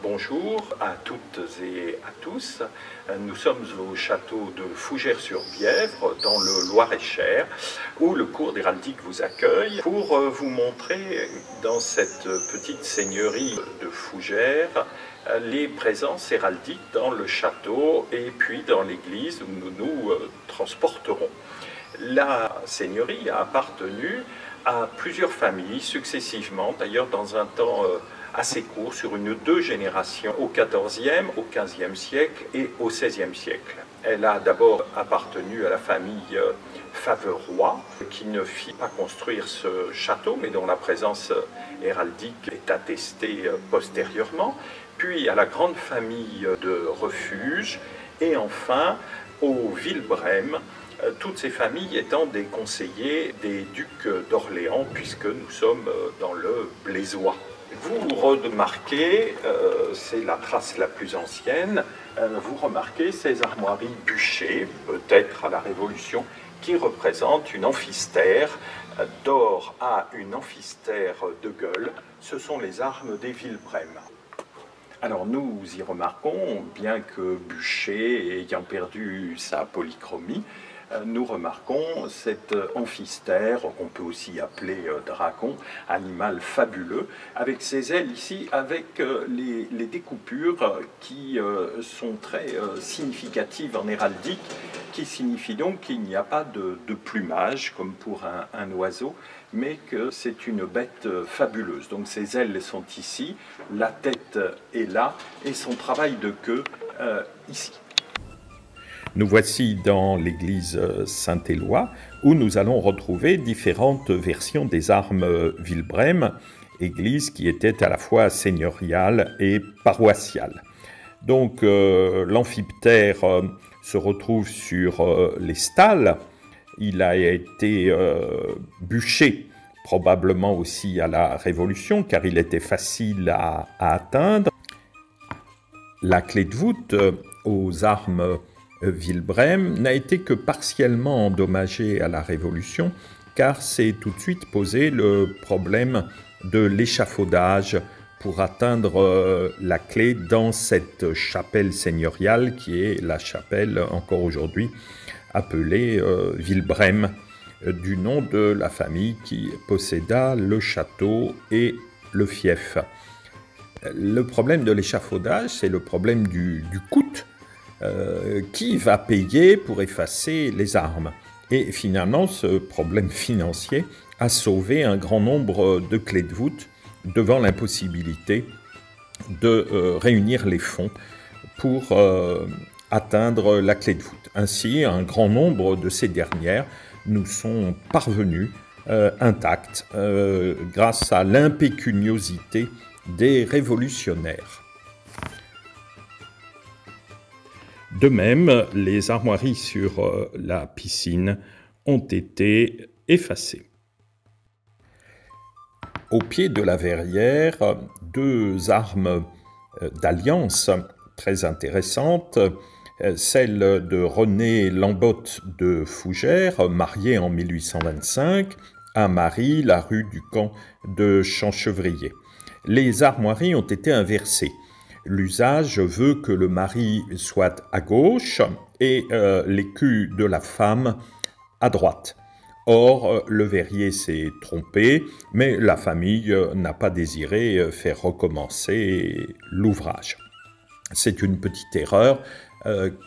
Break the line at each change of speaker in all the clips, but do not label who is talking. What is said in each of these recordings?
Bonjour à toutes et à tous. Nous sommes au château de Fougères-sur-Bièvre, dans le Loir-et-Cher, où le cours d'héraldique vous accueille pour vous montrer dans cette petite seigneurie de Fougères les présences héraldiques dans le château et puis dans l'église où nous nous transporterons. La seigneurie a appartenu à plusieurs familles successivement, d'ailleurs dans un temps assez court, sur deux générations, au XIVe, au XVe siècle et au XVIe siècle. Elle a d'abord appartenu à la famille Faverois, qui ne fit pas construire ce château, mais dont la présence héraldique est attestée postérieurement, puis à la grande famille de Refuge, et enfin aux Villebrème, toutes ces familles étant des conseillers des ducs d'Orléans, puisque nous sommes dans le Blésois. Vous remarquez, c'est la trace la plus ancienne, vous remarquez ces armoiries bûchées, peut-être à la Révolution, qui représentent une amphistère d'or à une amphistère de gueule. Ce sont les armes des Villebrème. Alors nous y remarquons, bien que bûché ayant perdu sa polychromie, nous remarquons cet amphistère, on peut aussi appeler dragon, animal fabuleux, avec ses ailes ici, avec les découpures qui sont très significatives en héraldique, qui signifient donc qu'il n'y a pas de plumage comme pour un oiseau, mais que c'est une bête fabuleuse. Donc ses ailes sont ici, la tête est là, et son travail de queue ici. Nous voici dans l'église Saint-Éloi, où nous allons retrouver différentes versions des armes Villebrème, église qui était à la fois seigneuriale et paroissiale. Donc l'amphiptère se retrouve sur les stalles. Il a été bûché probablement aussi à la Révolution, car il était facile à atteindre. La clé de voûte aux armes Villebrème n'a été que partiellement endommagée à la Révolution, car c'est tout de suite posé le problème de l'échafaudage pour atteindre la clé dans cette chapelle seigneuriale qui est la chapelle encore aujourd'hui appelée Villebrème, du nom de la famille qui posséda le château et le fief. Le problème de l'échafaudage, c'est le problème du coût. Qui va payer pour effacer les armes? Et finalement, ce problème financier a sauvé un grand nombre de clés de voûte devant l'impossibilité de réunir les fonds pour atteindre la clé de voûte. Ainsi, un grand nombre de ces dernières nous sont parvenues intactes grâce à l'impécuniosité des révolutionnaires. De même, les armoiries sur la piscine ont été effacées. Au pied de la verrière, deux armes d'alliance très intéressantes, celle de René Lambotte de Fougères, mariée en 1825, à Marie, la rue du Camp de Champchevrier. Les armoiries ont été inversées. L'usage veut que le mari soit à gauche et l'écu de la femme à droite. Or, le verrier s'est trompé, mais la famille n'a pas désiré faire recommencer l'ouvrage. C'est une petite erreur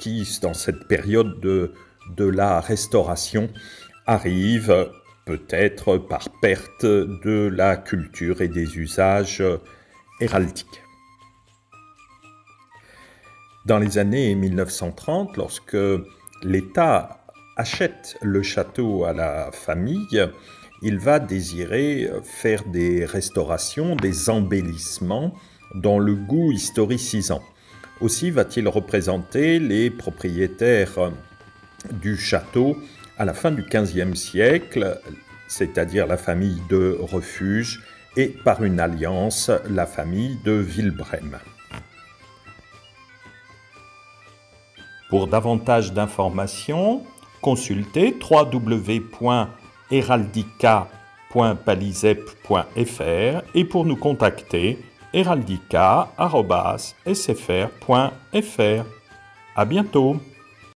qui, dans cette période de la Restauration, arrive peut-être par perte de la culture et des usages héraldiques. Dans les années 1930, lorsque l'État achète le château à la famille, il va désirer faire des restaurations, des embellissements dans le goût historicisant. Aussi va-t-il représenter les propriétaires du château à la fin du XVe siècle, c'est-à-dire la famille de Refuge et par une alliance, la famille de Villebrème. Pour davantage d'informations, consultez www.heraldica.palizep.fr et pour nous contacter,
heraldica@sfr.fr. À bientôt.